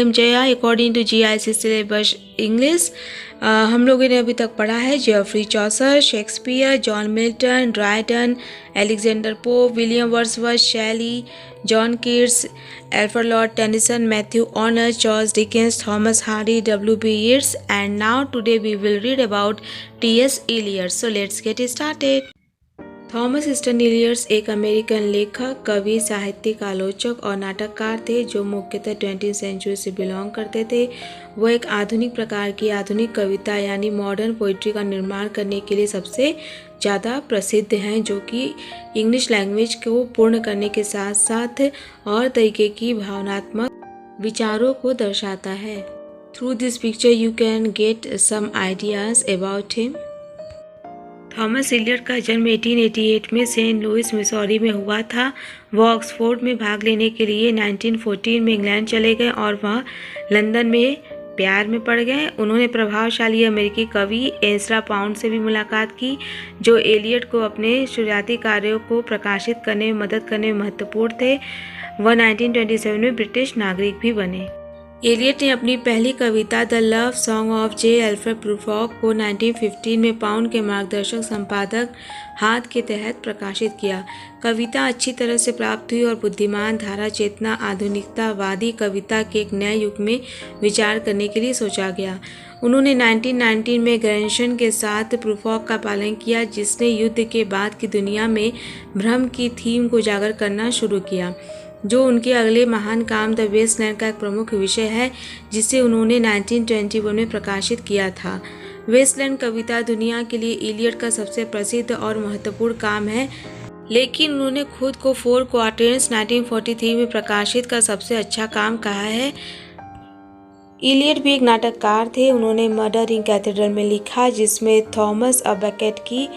M Jaya. According to GIC syllabus English हम लोगों ने अभी तक पढ़ा है Geoffrey Chaucer, Shakespeare, John Milton, Dryden, Alexander Pope, William Wordsworth, Shelley, John Keats, Alfred Lord Tennyson, Matthew Arnold, Charles Dickens, Thomas Hardy, W.B. Yeats, and now today we will read about T.S. Eliot. So let's get started. Thomas Stearns Eliot's एक American लेखक, कवि, साहित्यिक, आलोचक और नाटककार थे जो मुख्यतः 20वीं सेंचुरी से बिलोंग करते थे। वो एक आधुनिक प्रकार की आधुनिक कविता यानी मॉडर्न पोइट्री का निर्माण करने के लिए सबसे ज़्यादा प्रसिद्ध हैं, जो कि इंग्लिश लैंग्वेज को पूर्ण करने के साथ साथ और तरीके की भावनात्मक विचारों को दर्शाता है। Through this picture you can get some ideas about him. Thomas Eliot का जन्म 1888 में सेंट लुइस मिसौरी में हुआ था। वह ऑक्सफोर्ड में भाग लेने के लिए 1914 में इंग्लैंड चले गए और वह लंदन में प्यार में पड़ गए। उन्होंने प्रभावशाली अमेरिकी कवि एज़रा पाउंड से भी मुलाकात की, जो एलियट को अपने शुरुआती कार्यों को प्रकाशित करने में मदद करने में महत्वपूर्ण थे। वह 1927 में ब्रिटिश नागरिक भी बने। एलियट ने अपनी पहली कविता the love song of J Alfred Prufrock को 1915 में पाउंड के मार्गदर्शक संपादक हाथ के तहत प्रकाशित किया। कविता अच्छी तरह से प्राप्त हुई और बुद्धिमान धारा चेतना आधुनिकतावादी कविता के एक नए युग में विचार करने के लिए सोचा गया। उन्होंने 1919 में ग्रेशन के साथ प्रूफॉक का पालन किया, जिसने युद्ध के बाद की दुनिया में भ्रम की थीम को उजागर करना शुरू किया, जो उनके अगले महान काम द वेस्टलैंड का एक प्रमुख विषय है, जिसे उन्होंने 1921 में प्रकाशित किया था। वेस्टलैंड कविता दुनिया के लिए इलियट का सबसे प्रसिद्ध और महत्वपूर्ण काम है, लेकिन उन्होंने खुद को 4 क्वार्टेंस 1943 में प्रकाशित का सबसे अच्छा काम कहा है। इलियट भी एक नाटककार थे। उन्होंने मर्डर इन कैथेड्रल में लिखा, जिसमें थॉमस अ बेकेट की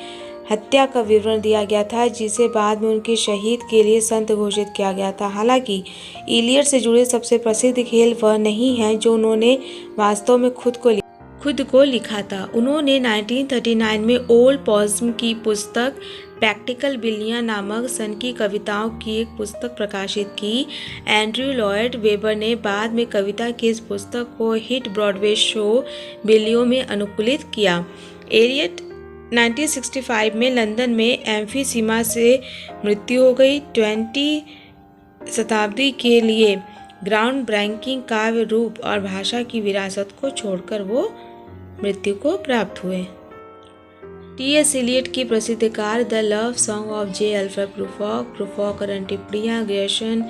हत्या का विवरण दिया गया था, जिसे बाद में उनके शहीद के लिए संत घोषित किया गया था। हालांकि इलियट से जुड़े सबसे प्रसिद्ध खेल वह नहीं है जो उन्होंने वास्तव में खुद को लिखा था। उन्होंने 1939 में ओल्ड पॉज़म की पुस्तक प्रैक्टिकल बिल्लियाँ नामक सन की कविताओं की एक पुस्तक प्रकाशित की। एंड्रयू लॉयड वेबर ने बाद में कविता की इस पुस्तक को हिट ब्रॉडवे शो बिल्लियों में अनुकूलित किया। एलियट 1965 में लंदन में एम्फीसीमा से मृत्यु हो गई। 20वीं शताब्दी के लिए ग्राउंड ब्रेकिंग काव्य रूप और भाषा की विरासत को छोड़कर वो मृत्यु को प्राप्त हुए। T.S. इलियट की प्रसिद्ध कार्य the love song of J Alfred Prufrock और टिप्पणियाँ, ग्रेशन,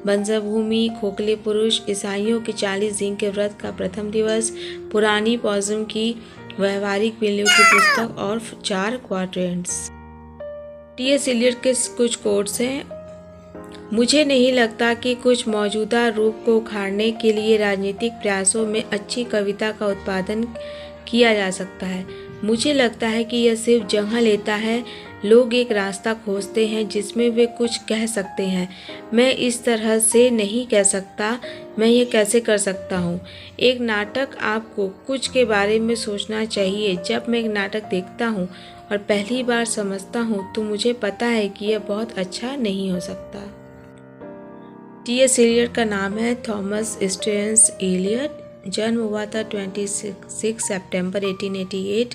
बंजर भूमि, खोखले पुरुष, ईसाइयों के 40 दिन के व्रत का प्रथम दिवस, पुरानी पॉज़म की व्यवहारिक बिल्लियों की पुस्तक और 4 क्वाड्रेंट्स। T.S. इलियट के कुछ कोट्स हैं। मुझे नहीं लगता कि कुछ मौजूदा रूप को उखाड़ने के लिए राजनीतिक प्रयासों में अच्छी कविता का उत्पादन किया जा सकता है। मुझे लगता है कि यह सिर्फ जगह लेता है। लोग एक रास्ता खोजते हैं जिसमें वे कुछ कह सकते हैं। मैं इस तरह से नहीं कह सकता। मैं यह कैसे कर सकता हूँ? एक नाटक आपको कुछ के बारे में सोचना चाहिए। जब मैं एक नाटक देखता हूँ और पहली बार समझता हूँ तो मुझे पता है कि यह बहुत अच्छा नहीं हो सकता। T.S. इलियट का नाम है थॉमस ईस्टन इलियट। जन्म हुआ था 26 सितंबर 1888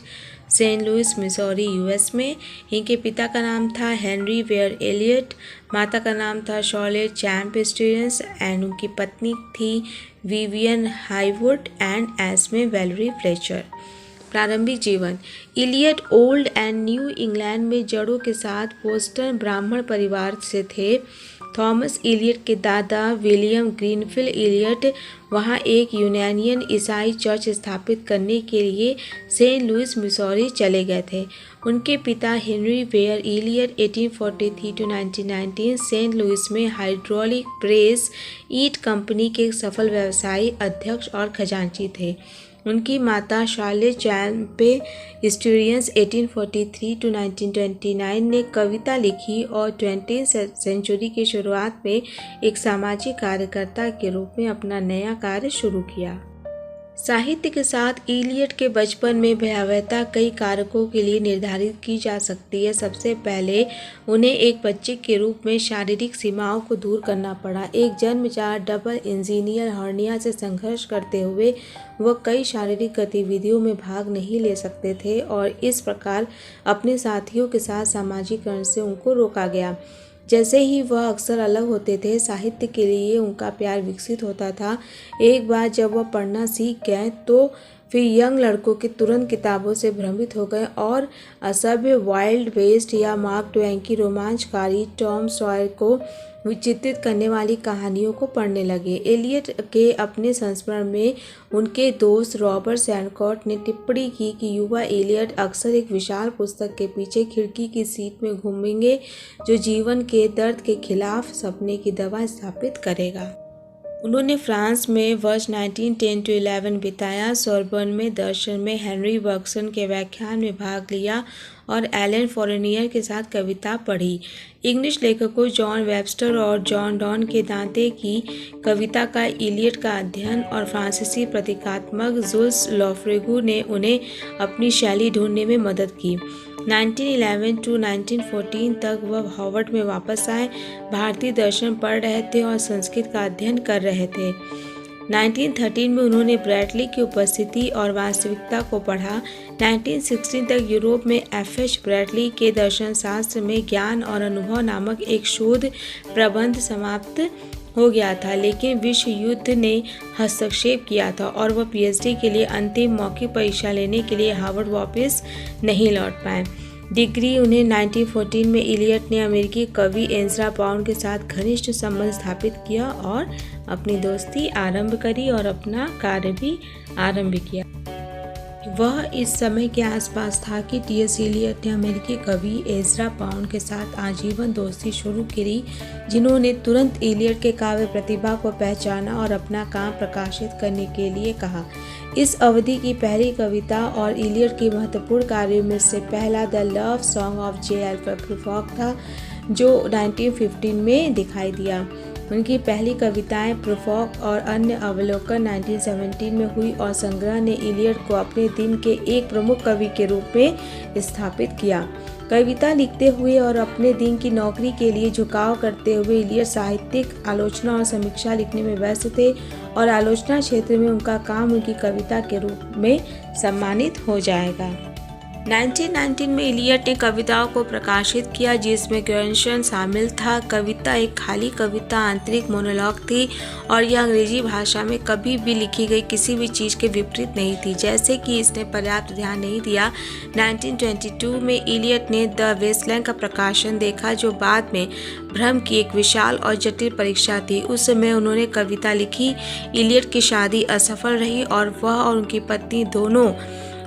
सेंट लुइस मिसौरी यूएस में। इनके पिता का नाम था हेनरी वेयर एलियट, माता का नाम था शॉर्लेट चैम्प स्टीवेंस एंड उनकी पत्नी थी Vivienne Haigh Wood and Esme Valerie Fletcher. प्रारंभिक जीवन। Eliot old and New England में जड़ों के साथ बोस्टन ब्राह्मण परिवार से थे। थॉमस इलियट के दादा विलियम ग्रीनफील्ड इलियट वहां एक यूनानियन ईसाई चर्च स्थापित करने के लिए सेंट लुइस मिसौरी चले गए थे। उनके पिता Henry Ware Eliot 1843 to 1919 Saint Louis में हाइड्रोलिक प्रेस ईट कंपनी के सफल व्यवसायी अध्यक्ष और खजांची थे। उनकी माता शार्लेट चैम्पे स्टीवेंस 1843 to 1929 ने कविता लिखी और 20वीं सेंचुरी की शुरुआत में एक सामाजिक कार्यकर्ता के रूप में अपना नया कार्य शुरू किया। साहित्य के साथ इलियट के बचपन में भयावहता कई कारकों के लिए निर्धारित की जा सकती है। सबसे पहले उन्हें एक बच्चे के रूप में शारीरिक सीमाओं को दूर करना पड़ा। एक जन्मजात डबल इंजीनियर हर्निया से संघर्ष करते हुए वह कई शारीरिक गतिविधियों में भाग नहीं ले सकते थे और इस प्रकार अपने साथियों के साथ सामाजिकरण से उनको रोका गया। जैसे ही वह अक्सर अलग होते थे, साहित्य के लिए उनका प्यार विकसित होता था। एक बार जब वह पढ़ना सीख गए तो फिर यंग लड़कों के तुरंत किताबों से भ्रमित हो गए और असभ्य वाइल्ड वेस्ट या मार्क ट्वेन की रोमांचकारी टॉम सॉयर को विचित्रित करने वाली कहानियों को पढ़ने लगे। एलियट के अपने संस्मरण में उनके दोस्त रॉबर्ट सैंडकॉट ने टिप्पणी की कि युवा एलियट अक्सर एक विशाल पुस्तक के पीछे खिड़की की सीट में घूमेंगे जो जीवन के दर्द के खिलाफ सपने की दवा स्थापित करेगा। उन्होंने फ्रांस में वर्ष 1910-11 बिताया, सोरबोन में दर्शन में हेनरी बर्गसन के व्याख्यान में भाग लिया और एलन फोरनियर के साथ कविता पढ़ी। इंग्लिश लेखकों जॉन वेबस्टर और जॉन डॉन के दांते की कविता का इलियट का अध्ययन और फ्रांसीसी प्रतीकात्मक जुल्स लॉफ्रेगू ने उन्हें अपनी शैली ढूंढने में मदद की। 1911 to 1914 तक वह हार्वर्ड में वापस आए, भारतीय दर्शन पढ़ रहे थे और संस्कृत का अध्ययन कर रहे थे। 1913 में उन्होंने ब्रैडली की उपस्थिति और वास्तविकता को पढ़ा। 1916 तक यूरोप में एफ.एच. ब्रैडली के दर्शनशास्त्र में ज्ञान और अनुभव नामक एक शोध प्रबंध समाप्त हो गया था, लेकिन विश्व युद्ध ने हस्तक्षेप किया था और वह पीएचडी के लिए अंतिम मौखिक परीक्षा लेने के लिए हार्वर्ड वापस नहीं लौट पाए। डिग्री उन्हें 1914 में इलियट ने अमेरिकी कवि एज़रा पाउंड के साथ घनिष्ठ संबंध स्थापित किया और अपनी दोस्ती आरंभ करी और अपना कार्य भी आरंभ किया। वह इस समय के आसपास था कि टी.एस. इलियट ने अमेरिकी कवि एज़रा पाउंड के साथ आजीवन दोस्ती शुरू करी, जिन्होंने तुरंत इलियट के काव्य प्रतिभा को पहचाना और अपना काम प्रकाशित करने के लिए कहा। इस अवधि की पहली कविता और इलियट की महत्वपूर्ण कार्यों में से पहला द लव सॉन्ग ऑफ जे.एल. प्रुफॉक था, जो 1915 में दिखाई दिया। उनकी पहली कविताएं प्रुफॉक और अन्य अवलोकन 1917 में हुई और संग्रह ने इलियट को अपने दिन के एक प्रमुख कवि के रूप में स्थापित किया। कविता लिखते हुए और अपने दिन की नौकरी के लिए झुकाव करते हुए इलियट साहित्यिक आलोचना और समीक्षा लिखने में व्यस्त थे और आलोचना क्षेत्र में उनका काम उनकी कविता के रूप में सम्मानित हो जाएगा। 1919 में इलियट ने कविताओं को प्रकाशित किया, जिसमें ग्रेशन शामिल था। कविता एक खाली कविता आंतरिक मोनोलॉग थी और यह अंग्रेजी भाषा में कभी भी लिखी गई किसी भी चीज़ के विपरीत नहीं थी, जैसे कि इसने पर्याप्त ध्यान नहीं दिया। 1922 में इलियट ने द वेस्टलैंड का प्रकाशन देखा, जो बाद में भ्रम की एक विशाल और जटिल परीक्षा थी। उस समय उन्होंने कविता लिखी। इलियट की शादी असफल रही और वह और उनकी पत्नी दोनों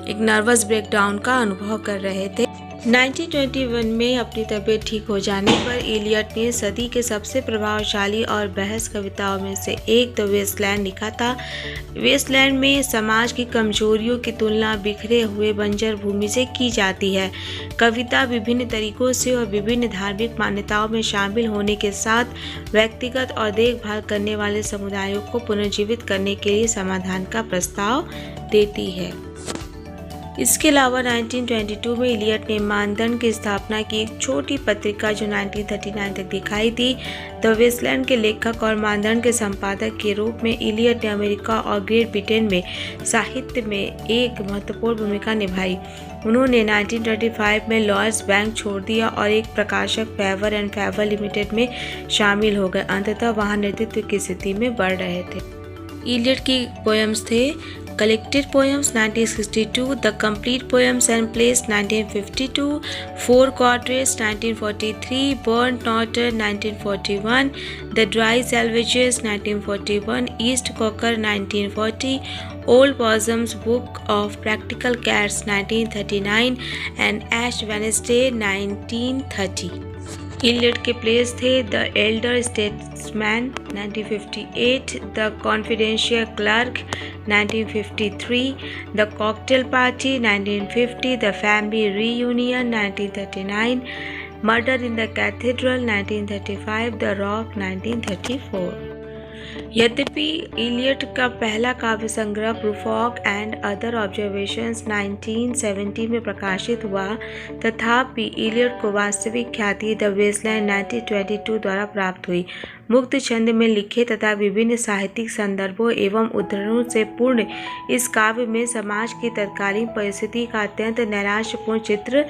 एक नर्वस ब्रेकडाउन का अनुभव कर रहे थे। 1921 में अपनी तबीयत ठीक हो जाने पर इलियट ने सदी के सबसे प्रभावशाली और बहस कविताओं में से एक द वेस्टलैंड लिखा था। वेस्टलैंड में समाज की कमजोरियों की तुलना बिखरे हुए बंजर भूमि से की जाती है। कविता विभिन्न तरीकों से और विभिन्न धार्मिक मान्यताओं में शामिल होने के साथ व्यक्तिगत और देखभाल करने वाले समुदायों को पुनर्जीवित करने के लिए समाधान का प्रस्ताव देती है। इसके अलावा 1922 में इलियट ने मानदंड की स्थापना की, एक छोटी पत्रिका जो 1939 तक दिखाई दी। द वेस्टलैंड के लेखक और मानदंड के संपादक के रूप में इलियट ने अमेरिका और ग्रेट ब्रिटेन में साहित्य में एक महत्वपूर्ण भूमिका निभाई। उन्होंने 1925 में लॉयड्स बैंक छोड़ दिया और एक प्रकाशक फेवर एंड फेवर लिमिटेड में शामिल हो गए। अंततः वहां नेतृत्व की स्थिति में बढ़ रहे थे। इलियट की पोएम्स थे Collected Poems 1962, The Complete Poems and Plays 1952, Four Quartets 1943, Burnt Notter 1941, The Dry Salvages 1941, East Cocker 1940, Old Possum's Book of Practical Cats 1939 and Ash Wednesday 1930. Elliot के प्लेस थे the Elder statesman 1958, the confidential clerk 1953, the cocktail party 1950, the family reunion 1939, murder in the cathedral 1935, the rock 1934। यद्यपि Elliot का पहला काव्य संग्रह प्रूफॉक and other observations 1970 में प्रकाशित हुआ, तथापि इलियट को वास्तविक ख्याति द वेस्टलैंड 1922 द्वारा प्राप्त हुई। मुक्त छंद में लिखे तथा विभिन्न साहित्यिक संदर्भों एवं उद्धरणों से पूर्ण इस काव्य में समाज की तत्कालीन परिस्थिति का अत्यंत नैराश्यपूर्ण चित्र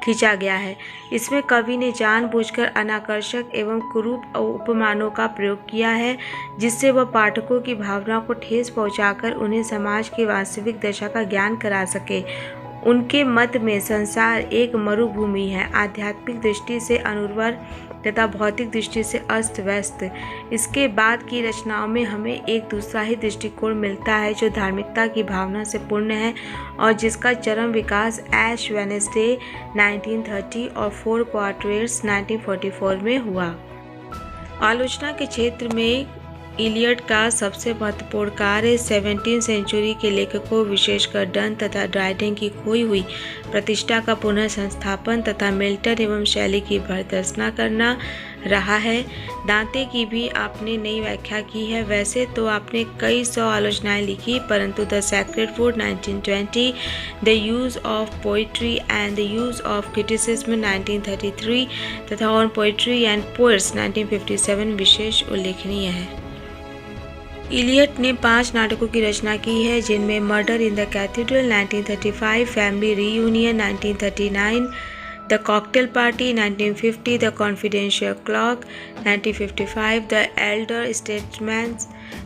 खींचा गया है। इसमें कवि ने जानबूझकर अनाकर्षक एवं कुरूप उपमानों का प्रयोग किया है, जिससे वह पाठकों की भावनाओं को ठेस पहुंचाकर उन्हें समाज की वास्तविक दशा का ज्ञान करा सके। उनके मत में संसार एक मरुभूमि है, आध्यात्मिक दृष्टि से अनुर्वर तथा भौतिक दृष्टि से अस्त व्यस्त। इसके बाद की रचनाओं में हमें एक दूसरा ही दृष्टिकोण मिलता है, जो धार्मिकता की भावना से पूर्ण है और जिसका चरम विकास ऐश वेडनेसडे 1930 और 4 क्वार्टर्स 1944 में हुआ। आलोचना के क्षेत्र में इलियट का सबसे महत्वपूर्ण कार्य 17वीं सेंचुरी के लेखकों विशेषकर डन तथा ड्राइडन की खोई हुई प्रतिष्ठा का पुनः संस्थापन तथा मिल्टन एवं शैली की भर्त्सना करना रहा है। दांते की भी आपने नई व्याख्या की है। वैसे तो आपने कई सौ आलोचनाएं लिखी, परंतु the sacred would 1920, the use of poetry and the use of criticism 1933 तथा ऑन पोइट्री एंड पोएट्स 1957 विशेष उल्लेखनीय है। इलियट ने 5 नाटकों की रचना की है, जिनमें murder in the cathedral 1935, family reunion 1939, the cocktail party 1950, the confidential clock 1955, the Elder statesman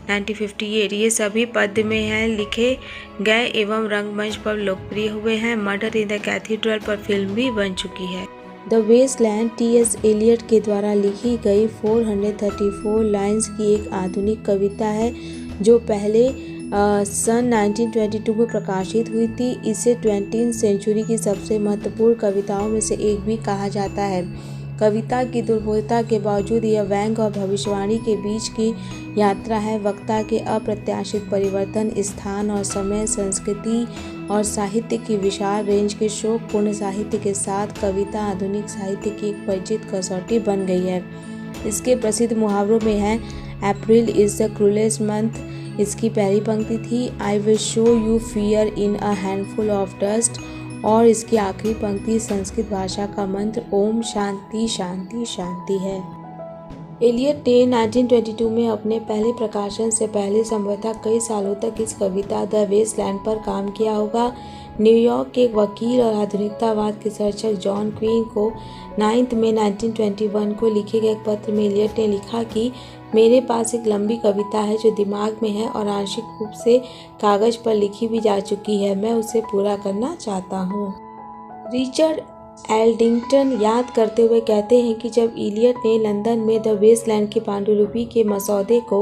1958। ये सभी पद्य में हैं, लिखे गए एवं रंगमंच पर लोकप्रिय हुए हैं। मर्डर इन द कैथेड्रल पर फिल्म भी बन चुकी है। The Westland T.S.. एलियट के द्वारा लिखी गई 434 लाइन्स की एक आधुनिक कविता है, जो पहले सन 1922 में प्रकाशित हुई थी। इसे 20वीं सेंचुरी की सबसे महत्वपूर्ण कविताओं में से एक भी कहा जाता है। कविता की दुर्बोधता के बावजूद यह व्यंग और भविष्यवाणी के बीच की यात्रा है। वक्ता के अप्रत्याशित परिवर्तन, स्थान और समय, संस्कृति और साहित्य की विशाल रेंज के शोकपूर्ण साहित्य के साथ कविता आधुनिक साहित्य की एक परिचित कसौटी बन गई है। इसके प्रसिद्ध मुहावरों में है April is the cruellest month. इसकी पहली पंक्ति थी I will show you fear in a handful of dust, और इसकी आखिरी पंक्ति संस्कृत भाषा का मंत्र ओम शांति शांति शांति है। एलियट ने 1922 में अपने पहले प्रकाशन से पहले संभवतः कई सालों तक इस कविता द वेस्टलैंड पर काम किया होगा। न्यूयॉर्क के एक वकील और आधुनिकतावाद के सर्जक जॉन क्वीन को 9 मई 1921 को लिखे गए एक पत्र में एलियट ने लिखा कि मेरे पास एक लंबी कविता है जो दिमाग में है और आंशिक रूप से कागज पर लिखी भी जा चुकी है। मैं उसे पूरा करना चाहता हूँ। रिचर्ड एल्डिंगटन याद करते हुए कहते हैं कि जब इलियट ने लंदन में द वेस्टलैंड की पांडुलिपि के मसौदे को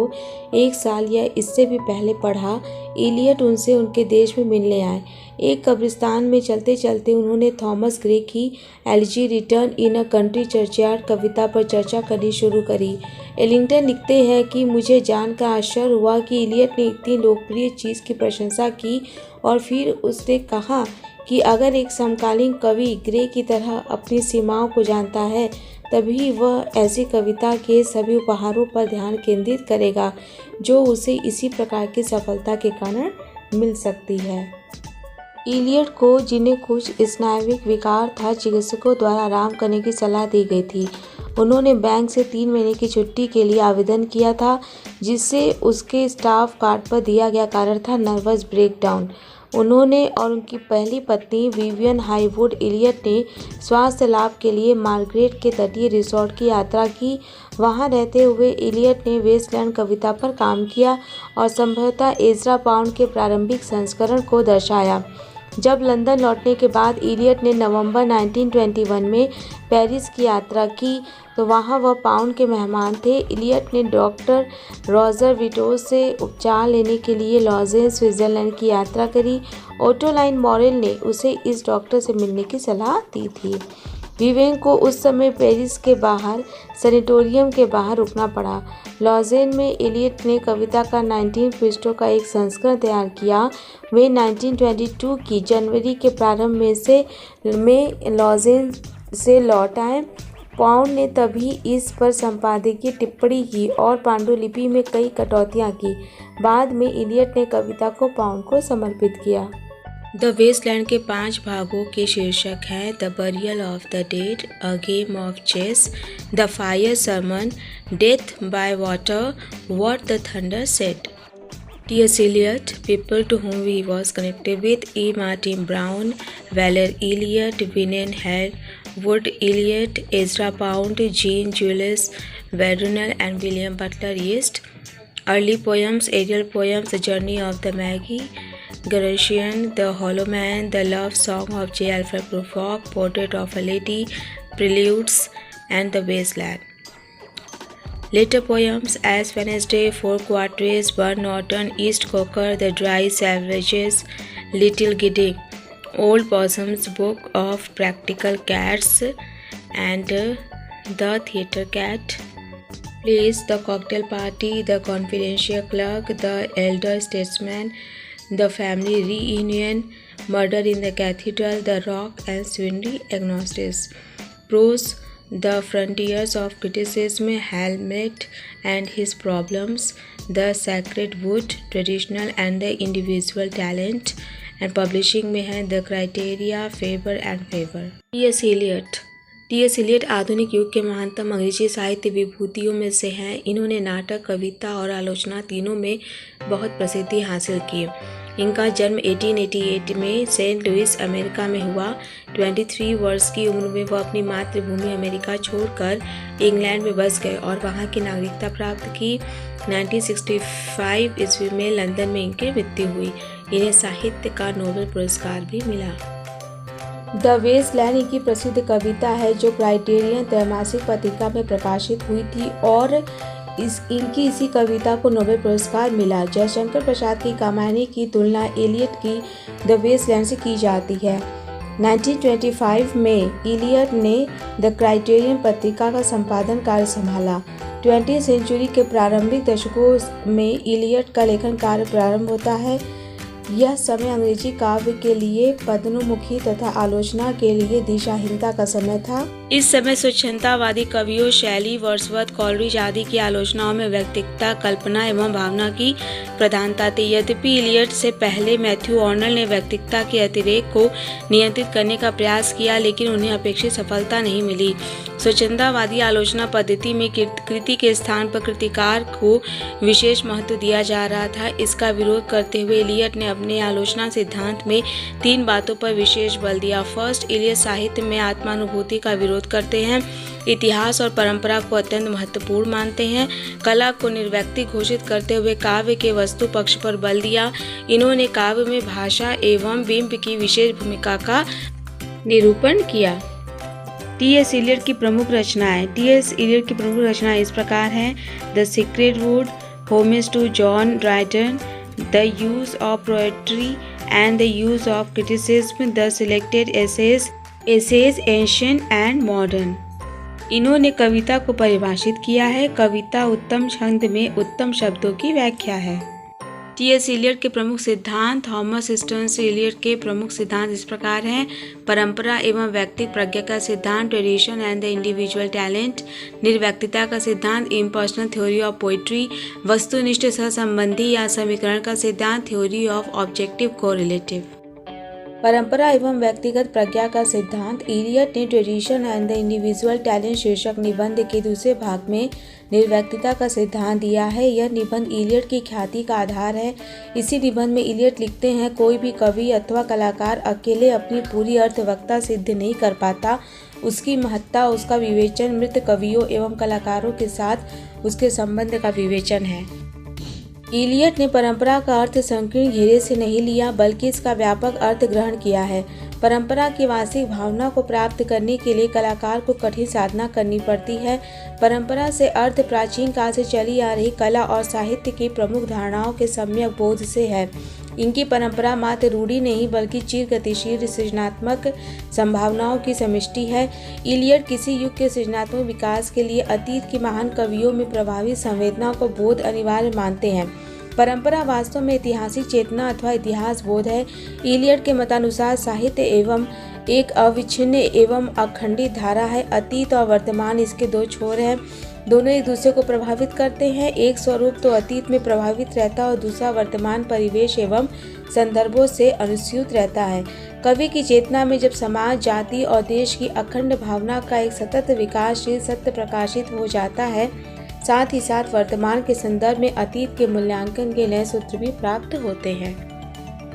1 साल या इससे भी पहले पढ़ा, इलियट उनसे उनके देश में मिलने आए। एक कब्रिस्तान में चलते चलते उन्होंने थॉमस ग्रे की elegy written in a country churchyard कविता पर चर्चा करनी शुरू करी। एलिंगटन लिखते हैं कि मुझे जानकर आश्चर्य हुआ कि इलियट ने इतनी लोकप्रिय चीज़ की प्रशंसा की और फिर उसने कहा कि अगर एक समकालीन कवि ग्रे की तरह अपनी सीमाओं को जानता है, तभी वह ऐसी कविता के सभी उपहारों पर ध्यान केंद्रित करेगा जो उसे इसी प्रकार की सफलता के कारण मिल सकती है। इलियट को, जिन्हें कुछ स्नायुविक विकार था, चिकित्सकों द्वारा आराम करने की सलाह दी गई थी। उन्होंने बैंक से 3 महीने की छुट्टी के लिए आवेदन किया था, जिससे उसके स्टाफ कार्ड पर दिया गया कारण था नर्वस ब्रेकडाउन। उन्होंने और उनकी पहली पत्नी विवियन हाईवुड इलियट ने स्वास्थ्य लाभ के लिए मार्गरेट के तटीय रिसोर्ट की यात्रा की। वहां रहते हुए इलियट ने वेस्टलैंड कविता पर काम किया और संभवतः एज़रा पाउंड के प्रारंभिक संस्करण को दर्शाया। जब लंदन लौटने के बाद इलियट ने नवंबर 1921 में पेरिस की यात्रा की, तो वहां वह पाउंड के मेहमान थे। इलियट ने डॉक्टर रॉजर विटोस से उपचार लेने के लिए लॉजेन, स्विट्जरलैंड की यात्रा करी। ओटोलाइन मॉरेल ने उसे इस डॉक्टर से मिलने की सलाह दी थी। विवेन को उस समय पेरिस के बाहर सैनिटोरियम के बाहर रुकना पड़ा। लॉजेन में इलियट ने कविता का 19 पृष्ठों का एक संस्करण तैयार किया। वे 1922 की जनवरी के प्रारंभ में लॉजेन से लौट आए। पाउंड ने तभी इस पर संपादकीय टिप्पणी की और पांडुलिपि में कई कटौतियां की। बाद में इलियट ने कविता को पाउंड को समर्पित किया। द वेस्टलैंड के 5 भागों के शीर्षक हैं the burial of the dead, a game of chess, the fire sermon, death by water, what the thunder said. T.S. Eliot, people to whom he was connected with: E. Martin Brown, Valer Eliot, Vivian Wood Eliot, Ezra Pound, Jean Julius Verdunel, and William Butler Yeats. Early poems: Ariel poems, The Journey of the Maggie, Grecian, The Hollow Man, The Love Song of J. Alfred Prufrock, Portrait of a Lady, Preludes, and The Wasteland. Later poems: Ash Wednesday, Four Quarters, Burn Norton, East Cocker, The Dry Savages, Little Gidding, Old Possum's Book of Practical Cats, and The Theatre Cat. Plays: The Cocktail Party, The Confidential Clerk, The Elder Statesman, The Family Reunion, Murder in the Cathedral, The Rock, and Swindly Agnostics. Prose: The Frontiers of Criticism, Hamlet and His Problems, The Sacred Wood, Traditional and the Individual Talent, and Publishing में है The Criteria, Faber and Faber. T.S. Eliot. T.S. Eliot आधुनिक युग के महानतम अंग्रेजी साहित्य विभूतियों में से हैं। इन्होंने नाटक, कविता और आलोचना तीनों में बहुत प्रसिद्धि हासिल की। इनका जन्म 1888 में सेंट लुइस, अमेरिका में हुआ। 23 वर्ष की उम्र में वह अपनी मातृभूमि अमेरिका छोड़कर इंग्लैंड में बस गए और वहां की नागरिकता प्राप्त की। 1965 ईस्वी में लंदन में इनकी मृत्यु हुई। इन्हें साहित्य का नोबेल पुरस्कार भी मिला। द वेस्टलैंड इनकी प्रसिद्ध कविता है जो क्राइटेरियन त्रैमासिक पत्रिका में प्रकाशित हुई थी और इनकी इसी कविता को नोबेल पुरस्कार मिला। जयशंकर प्रसाद की कामायनी की तुलना एलियट की द वेस्टलैंड से की जाती है। 1925 में इलियट ने द क्राइटेरियन पत्रिका का संपादन कार्य संभाला। 20वीं सेंचुरी के प्रारंभिक दशकों में इलियट का लेखन कार्य प्रारंभ होता है। यह समय अंग्रेजी काव्य के लिए पतनोन्मुखी तथा आलोचना के लिए दिशाहीनता का समय था। इस समय स्वच्छंदतावादी कवियों शैली, वर्ड्सवर्थ, कॉलरिज आदि की आलोचनाओं में व्यक्तिगत कल्पना एवं भावना की प्रधानता थी। यद्यपि इलियट से पहले मैथ्यू आर्नल्ड ने व्यक्तिगता के अतिरेक को नियंत्रित करने का प्रयास किया, लेकिन उन्हें अपेक्षित सफलता नहीं मिली। स्वच्छंदतावादी आलोचना पद्धति में कृति के स्थान पर कृतिकार को विशेष महत्व दिया जा रहा था। इसका विरोध करते हुए इलियट ने अपने आलोचना सिद्धांत में 3 बातों पर विशेष बल दिया। फर्स्ट, इलियट साहित्य में आत्मानुभूति का विरोध करते हैं, इतिहास और परंपरा को अत्यंत महत्वपूर्ण मानते हैं, कला को निर्वैक्तिक घोषित करते हुए काव्य के वस्तु पक्ष पर बल दिया। इन्होंने काव्य में भाषा एवं बिंब की विशेष भूमिका का निरूपण किया। टी.एस. इलियट की प्रमुख रचनाएं। टी.एस. इलियट की प्रमुख रचनाएं इस प्रकार हैं: the secret wood, homage to John Dryden, the use of poetry and the use of criticism, the selected essays, ancient and modern. इन्होंने कविता को परिभाषित किया है। कविता उत्तम छंद में उत्तम शब्दों की व्याख्या है। टी.एस. इलियट के प्रमुख सिद्धांत। थॉमस स्टर्न्स इलियट के प्रमुख सिद्धांत इस प्रकार हैं: परंपरा एवं व्यक्तिक प्रज्ञा का सिद्धांत, tradition and the individual talent, निर्व्यक्तिता का सिद्धांत, इम्पर्सनल थ्योरी ऑफ पोइट्री, वस्तुनिष्ठ सहसंबंधी या समीकरण का सिद्धांत, थ्योरी ऑफ ऑब्जेक्टिव कोरिलेटिव। परंपरा एवं व्यक्तिगत प्रज्ञा का सिद्धांत। इलियट ने tradition and the individual talent शीर्षक निबंध के दूसरे भाग में निर्व्यक्तिता का सिद्धांत दिया है। यह निबंध इलियट की ख्याति का आधार है। इसी निबंध में इलियट लिखते हैं, कोई भी कवि अथवा कलाकार अकेले अपनी पूरी अर्थवत्ता सिद्ध नहीं कर पाता। उसकी महत्ता, उसका विवेचन मृत कवियों एवं कलाकारों के साथ उसके संबंध का विवेचन है। इलियट ने परंपरा का अर्थ संकीर्ण घेरे से नहीं लिया, बल्कि इसका व्यापक अर्थ ग्रहण किया है। परंपरा की वास्तविक भावना को प्राप्त करने के लिए कलाकार को कठिन साधना करनी पड़ती है। परंपरा से अर्थ प्राचीन काल से चली आ रही कला और साहित्य की प्रमुख धारणाओं के सम्यक बोध से है। इनकी परंपरा मात्र रूढ़ी नहीं बल्कि चिर गतिशील सृजनात्मक संभावनाओं की समष्टि है। इलियट किसी युग के सृजनात्मक विकास के लिए अतीत के महान कवियों में प्रभावी संवेदना को बोध अनिवार्य मानते हैं। परंपरा वास्तव में ऐतिहासिक चेतना अथवा इतिहास बोध है। इलियट के मतानुसार साहित्य एवं एक अविच्छिन्न एवं अखंडित धारा है। अतीत और वर्तमान इसके दो छोर हैं, दोनों एक दूसरे को प्रभावित करते हैं। एक स्वरूप तो अतीत में प्रभावित रहता है और दूसरा वर्तमान परिवेश एवं संदर्भों से अनुस्यूत रहता है। कवि की चेतना में जब समाज, जाति और देश की अखंड भावना का एक सतत विकासशील सत्य प्रकाशित हो जाता है, साथ ही साथ वर्तमान के संदर्भ में अतीत के मूल्यांकन के नए सूत्र भी प्राप्त होते हैं।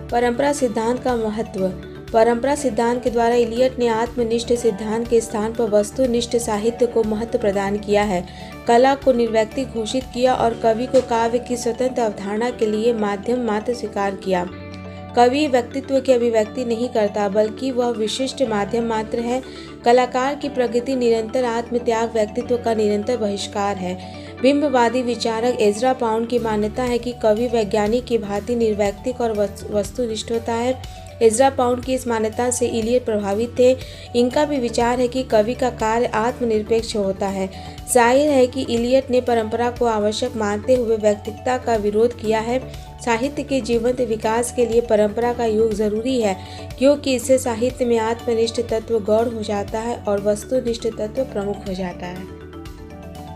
परंपरा सिद्धांत का महत्व। परंपरा सिद्धांत के द्वारा इलियट ने आत्मनिष्ठ सिद्धांत के स्थान पर वस्तुनिष्ठ साहित्य को महत्व प्रदान किया है, कला को निर्वैयक्तिक घोषित किया और कवि को काव्य की स्वतंत्र अवधारणा के लिए माध्यम मात्र स्वीकार किया। कवि व्यक्तित्व की अभिव्यक्ति नहीं करता, बल्कि वह विशिष्ट माध्यम मात्र है। कलाकार की प्रगति निरंतर आत्मत्याग व्यक्तित्व का निरंतर बहिष्कार है। बिंबवादी विचारक एजरा पाउंड की मान्यता है कि कवि वैज्ञानिक की भांति निर्वैयक्तिक और वस्तुनिष्ठ होता है। एजरा पाउंड की इस मान्यता से इलियट प्रभावित थे। इनका भी विचार है कि कवि का कार्य आत्मनिरपेक्ष होता है। जाहिर है कि इलियट ने परंपरा को आवश्यक मानते हुए व्यक्तिकता का विरोध किया है। साहित्य के जीवंत विकास के लिए परंपरा का योग जरूरी है, क्योंकि इससे साहित्य में आत्मनिष्ठ तत्व गौण हो जाता है और वस्तुनिष्ठ तत्व प्रमुख हो जाता है।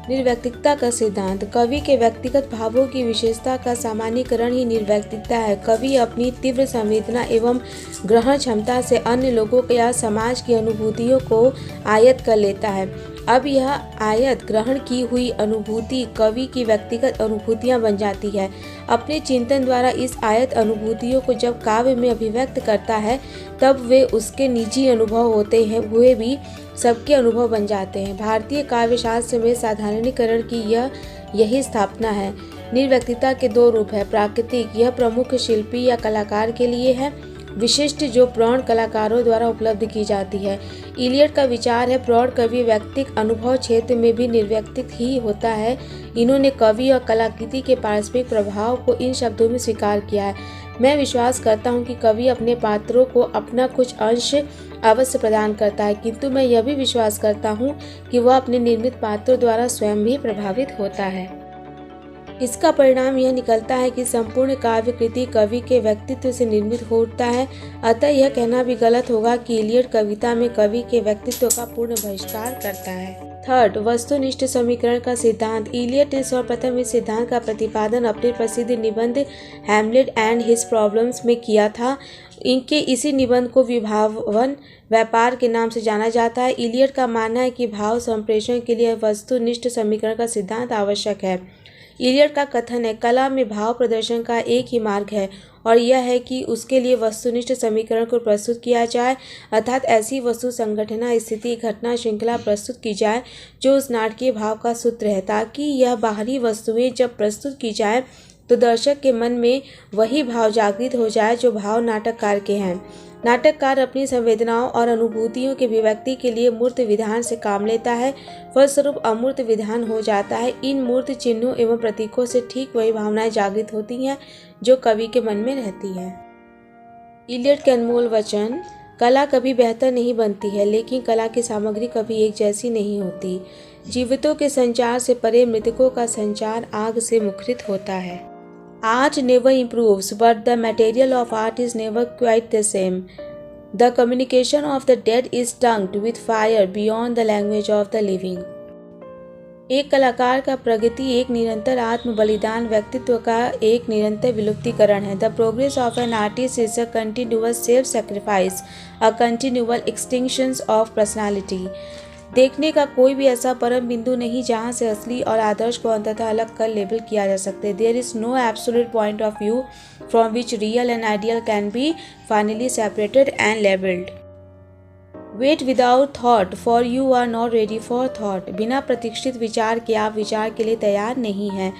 निर्वैयक्तिकता का सिद्धांत। कवि के व्यक्तिगत भावों की विशेषता का सामान्यीकरण ही निर्वैयक्तिकता है। कवि अपनी तीव्र संवेदना एवं ग्रहण क्षमता से अन्य लोगों या समाज की अनुभूतियों को आयत कर लेता है। अब यह आयत ग्रहण की हुई अनुभूति कवि की व्यक्तिगत अनुभूतियां बन जाती है। अपने चिंतन द्वारा इस आयत अनुभूतियों को जब काव्य में अभिव्यक्त करता है, तब वे उसके निजी अनुभव होते हैं, हुए भी सबके अनुभव बन जाते हैं। भारतीय काव्य शास्त्र में साधारणीकरण की यही स्थापना है। निर्वैयक्तिकता के दो रूप है। प्राकृतिक, यह प्रमुख शिल्पी या कलाकार के लिए है। विशिष्ट, जो प्रौढ़ कलाकारों द्वारा उपलब्ध की जाती है। इलियट का विचार है प्रौढ़ कवि व्यक्तिक अनुभव क्षेत्र में भी निर्वैयक्तिक ही होता है। इन्होंने कवि और कलाकृति के पारस्परिक प्रभाव को इन शब्दों में स्वीकार किया है। मैं विश्वास करता हूँ कि कवि अपने पात्रों को अपना कुछ अंश अवश्य प्रदान करता है, किंतु मैं यह भी विश्वास करता हूँ कि वह अपने निर्मित पात्रों द्वारा स्वयं भी प्रभावित होता है। इसका परिणाम यह निकलता है कि संपूर्ण काव्य कृति कवि के व्यक्तित्व से निर्मित होता है। अतः यह कहना भी गलत होगा कि इलियट कविता में कवि के व्यक्तित्व का पूर्ण बहिष्कार करता है। थर्ड, वस्तुनिष्ठ समीकरण का सिद्धांत। इलियट ने सर्वप्रथम इस सिद्धांत का प्रतिपादन अपने प्रसिद्ध निबंध हैमलेट एंड हिज प्रॉब्लम्स में किया था। इनके इसी निबंध को विभावन व्यापार के नाम से जाना जाता है। इलियट का मानना है कि भाव संप्रेषण के लिए वस्तुनिष्ठ समीकरण का सिद्धांत आवश्यक है। इलियट का कथन है, कला में भाव प्रदर्शन का एक ही मार्ग है और यह है कि उसके लिए वस्तुनिष्ठ समीकरण को प्रस्तुत किया जाए, अर्थात ऐसी वस्तु संगठना स्थिति घटना श्रृंखला प्रस्तुत की जाए जो उस नाटकीय भाव का सूत्र है, ताकि यह बाहरी वस्तुएं जब प्रस्तुत की जाए तो दर्शक के मन में वही भाव जागृत हो जाए जो भाव नाटककार के हैं। नाटककार अपनी संवेदनाओं और अनुभूतियों के अभिव्यक्ति के लिए मूर्त विधान से काम लेता है, फलस्वरूप अमूर्त विधान हो जाता है। इन मूर्त चिन्हों एवं प्रतीकों से ठीक वही भावनाएं जागृत होती हैं जो कवि के मन में रहती हैं। इलियट के अनमोल वचन। कला कभी बेहतर नहीं बनती है, लेकिन कला की सामग्री कभी एक जैसी नहीं होती। जीवितों के संचार से परे मृतकों का संचार आग से मुखरित होता है। Art never improves, but the material of art is never quite the same. The communication of the dead is tongued with fire beyond the language of the living. एक कलाकार का प्रगति एक निरंतर आत्म बलिदान व्यक्तित्व का एक निरंतर विलुप्तीकरण है। The progress of an artist is a continuous self-sacrifice, a continual extinction of personality. देखने का कोई भी ऐसा परम बिंदु नहीं जहाँ से असली और आदर्श को अंततः अलग कर लेबल किया जा सकते। There is no absolute point of view from which real and ideal can be finally separated and labeled. Wait without thought, for you are not ready for thought. बिना प्रतीक्षित विचार के आप विचार के लिए तैयार नहीं हैं।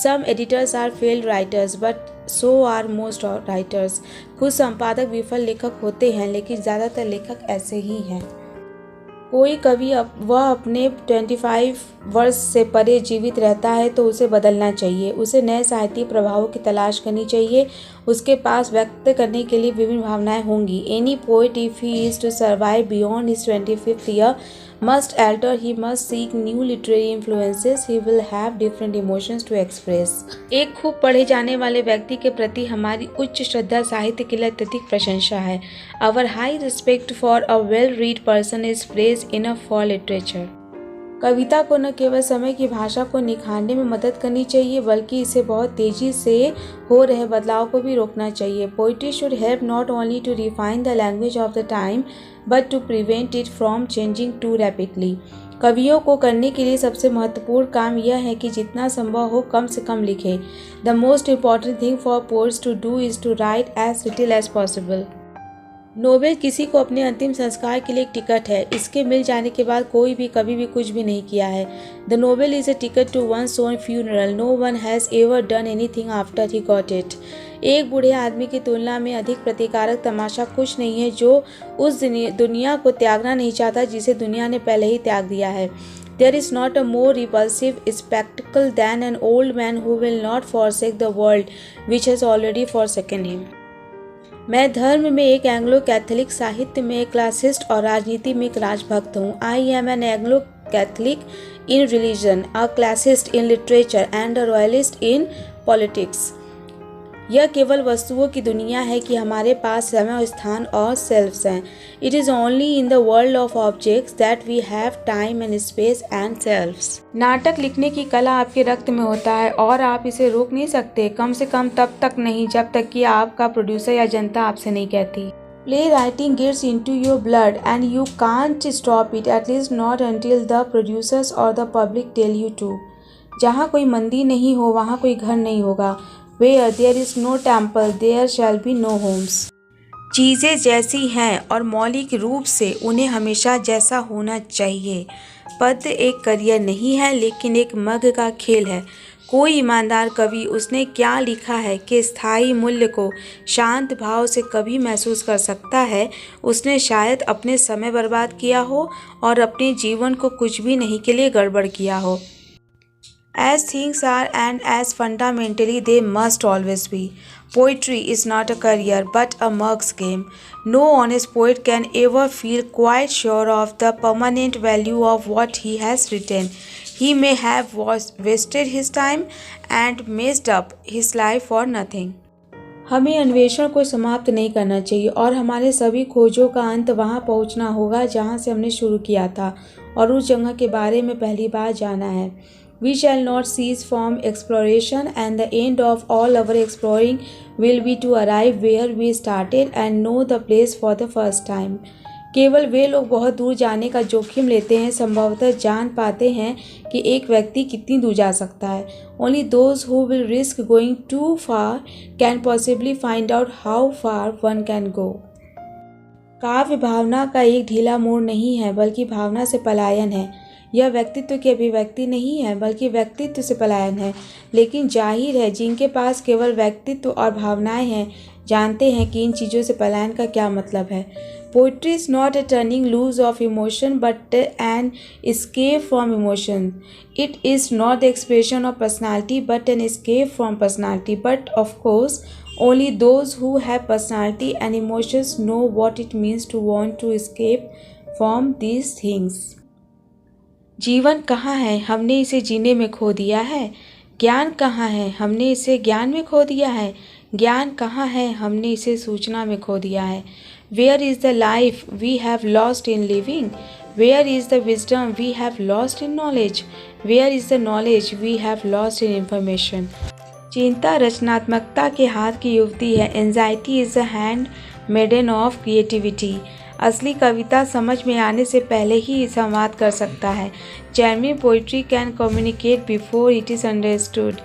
Some editors are failed writers, but so are most writers. कुछ संपादक विफल लेखक होते हैं, लेकिन ज़्यादातर लेखक ऐसे ही हैं। कोई कवि वह अपने 25 वर्ष से परे जीवित रहता है तो उसे बदलना चाहिए, उसे नए साहित्यिक प्रभावों की तलाश करनी चाहिए उसके पास व्यक्त करने के लिए विभिन्न भावनाएं होंगी। Any poet if he is to survive beyond his 25th year must alter, he must seek new literary influences, he will have different emotions to express। एक खूब पढ़े जाने वाले व्यक्ति के प्रति हमारी उच्च श्रद्धा साहित्य के लिए अत्यधिक प्रशंसा है। Our high respect for a well-read person is praise enough for literature। कविता को न केवल समय की भाषा को निखारने में मदद करनी चाहिए बल्कि इसे बहुत तेजी से हो रहे बदलाव को भी रोकना चाहिए। Poetry should help not only to refine the language of the time but to prevent it from changing too rapidly. कवियों को करने के लिए सबसे महत्वपूर्ण काम यह है कि जितना संभव हो कम से कम लिखें। The most important thing for poets to do is to write as little as possible. Novel किसी को अपने अंतिम संस्कार के लिए एक टिकट है। इसके मिल जाने के बाद कोई भी कभी भी कुछ भी नहीं किया है। The novel is a ticket to one's own funeral. No one has ever done anything after he got it. एक बूढ़े आदमी की तुलना में अधिक प्रतिकारक तमाशा कुछ नहीं है जो उस दुनिया को त्यागना नहीं चाहता जिसे दुनिया ने पहले ही त्याग दिया है। There is not a more repulsive spectacle than an old man who will not forsake the world which has already forsaken him। मैं धर्म में एक एंग्लो कैथोलिक, साहित्य में एक क्लासिस्ट और राजनीति में एक राजभक्त हूँ। I am an Anglo Catholic in religion, a classist in literature and a royalist in politics. यह केवल वस्तुओं की दुनिया है कि हमारे पास समय, स्थान और सेल्फ्स हैं। It is only in the world of objects that we have time and space and selfs. नाटक लिखने की कला आपके रक्त में होता है और आप इसे रोक नहीं सकते, कम से कम तब तक नहीं जब तक कि आपका प्रोड्यूसर या जनता आपसे नहीं कहती। Play writing gets into your blood and you can't stop it, at least not until the producers और the public tell you to. जहाँ कोई मंदिर नहीं हो वहाँ कोई घर नहीं होगा। Where there is no temple, there shall be no homes। चीज़ें जैसी हैं और मौलिक रूप से उन्हें हमेशा जैसा होना चाहिए। पद एक करियर नहीं है लेकिन एक मग का खेल है। कोई ईमानदार कवि उसने क्या लिखा है कि स्थायी मूल्य को शांत भाव से कभी महसूस कर सकता है। उसने शायद अपने समय बर्बाद किया हो और अपने जीवन को कुछ भी नहीं के लिए गड़बड़ किया हो। As things are and as fundamentally they must always be. Poetry is not a career but a mug's game. No honest poet can ever feel quite sure of the permanent value of what he has written. He may have wasted his time and messed up his life for nothing. हमें अन्वेषण को समाप्त नहीं करना चाहिए और हमारे सभी खोजों का अंत वहाँ पहुँचना होगा जहाँ से हमने शुरू किया था और उस जगह के बारे में पहली बार जाना है। We shall not cease from exploration and the end of all our exploring will be to arrive where we started and know the place for the first time। केवल वे लोग बहुत दूर जाने का जोखिम लेते हैं संभवतः जान पाते हैं कि एक व्यक्ति कितनी दूर जा सकता है। Only those who will risk going too far can possibly find out how far one can go। काव्य भावना का एक ढीला मोड़ नहीं है बल्कि भावना से पलायन है। यह व्यक्तित्व की अभिव्यक्ति नहीं है बल्कि व्यक्तित्व से पलायन है। लेकिन जाहिर है जिनके पास केवल व्यक्तित्व और भावनाएं हैं जानते हैं कि इन चीज़ों से पलायन का क्या मतलब है। Poetry is not a turning loose of emotion but an escape from emotion. It is not the expression of personality but an escape from personality. But of course only those who have personality and emotions know what it means to want to escape from these things। जीवन कहाँ है? हमने इसे जीने में खो दिया है। ज्ञान कहाँ है? हमने इसे ज्ञान में खो दिया है। ज्ञान कहाँ है? हमने इसे सूचना में खो दिया है। Where is the life we have lost in living? Where is the wisdom we have lost in knowledge? Where is the knowledge we have lost in information? चिंता रचनात्मकता के हाथ की युवती है। Anxiety is the handmaiden of creativity। असली कविता समझ में आने से पहले ही संवाद कर सकता है। Genuine poetry can communicate before it is understood.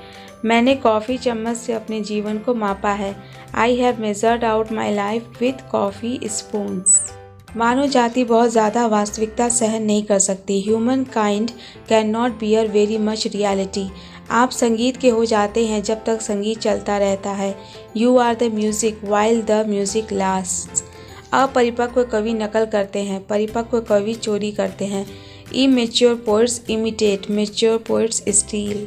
मैंने कॉफ़ी चम्मच से अपने जीवन को मापा है। I have measured out my life with coffee spoons. मानव जाति बहुत ज़्यादा वास्तविकता सहन नहीं कर सकती। Human kind can not bear very much reality. आप संगीत के हो जाते हैं जब तक संगीत चलता रहता है। You are the music while the music lasts. अपरिपक्व कवि नकल करते हैं, परिपक्व कवि चोरी करते हैं। Immature poets imitate, mature poets steel.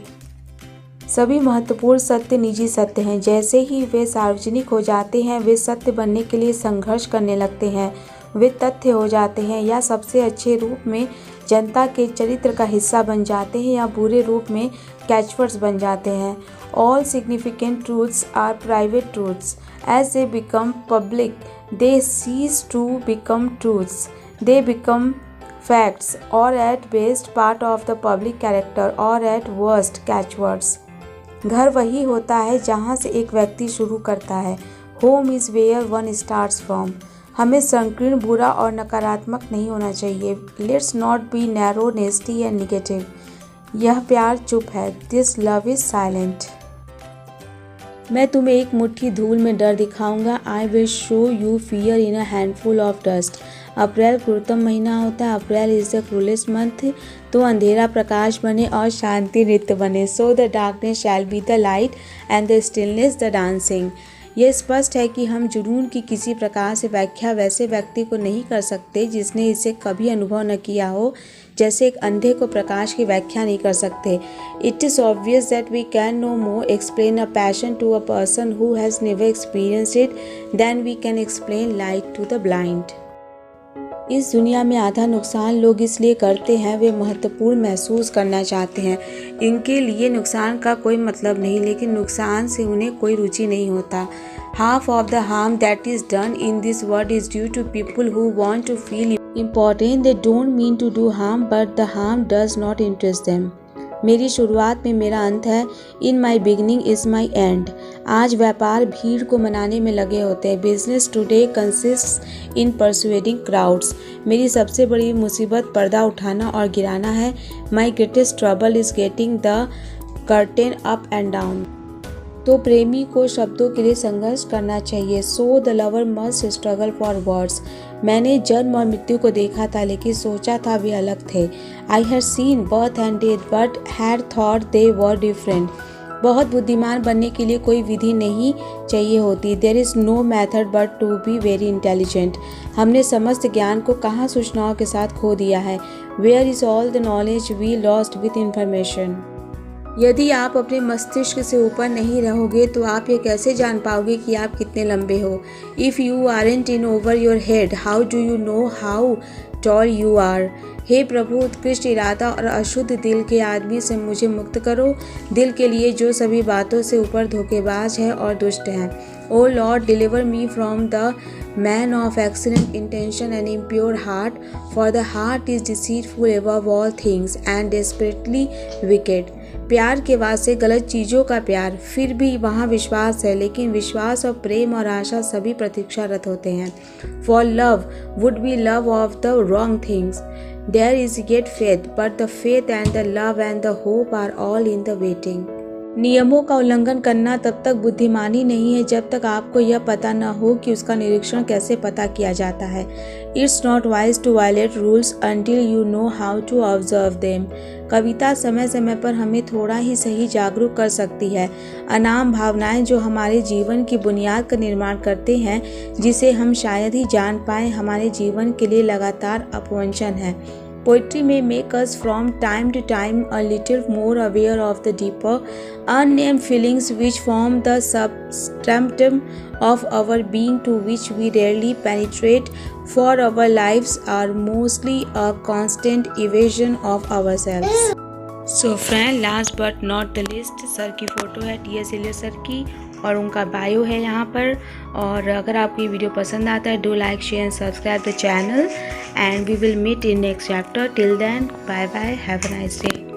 सभी महत्वपूर्ण सत्य निजी सत्य हैं। जैसे ही वे सार्वजनिक हो जाते हैं, वे सत्य बनने के लिए संघर्ष करने लगते हैं। वे तथ्य हो जाते हैं या सबसे अच्छे रूप में जनता के चरित्र का हिस्सा बन जाते हैं या बुरे रूप में कैचवर्ड्स बन जाते हैं। All significant truths are private truths. As they become public, they cease to become truths. They become facts, or at best part of the public character, or at worst catchwords. घर वही होता है जहाँ से एक व्यक्ति शुरू करता है। Home is where one starts from. हमें संकीर्ण, बुरा और नकारात्मक नहीं होना चाहिए। Let's not be narrow, nasty and negative. यह प्यार चुप है। This love is silent. मैं तुम्हें एक मुट्ठी धूल में डर दिखाऊंगा। I will show you fear in a handful of dust. अप्रैल क्रूरतम महीना होता है। April is the cruellest month. तो अंधेरा प्रकाश बने और शांति नृत्य बने। So the darkness shall be the light and the stillness the dancing. यह स्पष्ट है कि हम जुनून की किसी प्रकार से व्याख्या वैसे व्यक्ति को नहीं कर सकते जिसने इसे कभी अनुभव न किया हो, जैसे एक अंधे को प्रकाश की व्याख्या नहीं कर सकते। It is obvious that we can no more explain a passion to a person who has never experienced it than we can explain light to the blind. इस दुनिया में आधा नुकसान लोग इसलिए करते हैं वे महत्वपूर्ण महसूस करना चाहते हैं। इनके लिए नुकसान का कोई मतलब नहीं, लेकिन नुकसान से उन्हें कोई रुचि नहीं होता। Half of the harm that is done in this world is due to people who want to feel important. They don't mean to do harm, but the harm does not interest them. मेरी शुरुआत में मेरा अंत है। इन माई beginning is my and. आज व्यापार भीड़ को मनाने में लगे होते हैं। Business today consist in persuading crowds. मेरी सबसे बड़ी मुसीबत पर्दा उठाना और गिराना है। माई greatest trouble is getting the curtain up and down. तो प्रेमी को शब्दों के लिए संघर्ष करना चाहिए। So the lover must struggle for words. मैंने जन्म और मृत्यु को देखा था, लेकिन सोचा था वे अलग थे। I had seen birth and death but had thought they were different. बहुत बुद्धिमान बनने के लिए कोई विधि नहीं चाहिए होती। There is no method but to be very intelligent. हमने समस्त ज्ञान को कहाँ सूचनाओं के साथ खो दिया है। Where is all the knowledge we lost with information. यदि आप अपने मस्तिष्क से ऊपर नहीं रहोगे तो आप ये कैसे जान पाओगे कि आप कितने लंबे हो। If you aren't in over your head how do you know how tall you are. हे प्रभु, उत्कृष्ट इरादा और अशुद्ध दिल के आदमी से मुझे मुक्त करो, दिल के लिए जो सभी बातों से ऊपर धोखेबाज है और दुष्ट है। O Lord, deliver me from the man of excellent intention and impure heart, for the heart is deceitful above all things and desperately wicked. प्यार के वास्ते गलत चीज़ों का प्यार, फिर भी वहाँ विश्वास है, लेकिन विश्वास और प्रेम और आशा सभी प्रतीक्षारत होते हैं। For love would be love of the wrong things. There is yet faith, but the faith and the love and the hope are all in the waiting. नियमों का उल्लंघन करना तब तक बुद्धिमानी नहीं है जब तक आपको यह पता न हो कि उसका निरीक्षण कैसे पता किया जाता है। It's not wise to violate rules until you know how to observe them. कविता समय समय पर हमें थोड़ा ही सही जागरूक कर सकती है। अनाम भावनाएं जो हमारे जीवन की बुनियाद का निर्माण करते हैं, जिसे हम शायद ही जान पाएं, हमारे जीवन के लिए लगातार अपवंचन है। Poetry may make us from time to time a little more aware of the deeper, unnamed feelings which form the substratum of our being to which we rarely penetrate, for our lives are mostly a constant evasion of ourselves. So friend, last but not the least, sir की photo है T.S. Eliot sir की और उनका bio है यहाँ पर। और अगर आपको ये वीडियो पसंद आता है, do like share and subscribe the channel and we will meet in next chapter. Till then, bye bye, have a nice day.